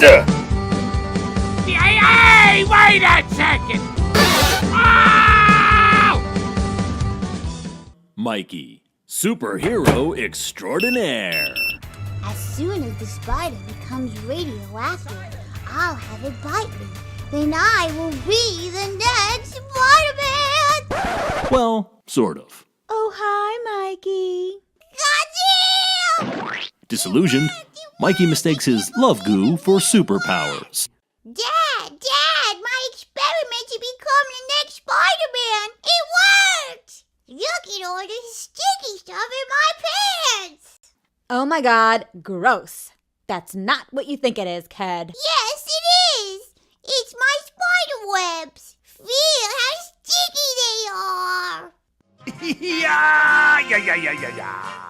Hey, wait a second! Oh! Mikey, superhero extraordinaire. As soon as the spider becomes radioactive, I'll have it bite me. Then I will be the next Spider-Man! Well, sort of. Oh, hi, Mikey. Got you! Disillusioned, Mikey mistakes his love goo for superpowers. Dad, my experiment to become the next Spider-Man, it worked! Look at all the sticky stuff in my pants! Oh my god, gross. That's not what you think it is, kid. Yes, it is! It's my spider webs! Feel how sticky they are! Yeah.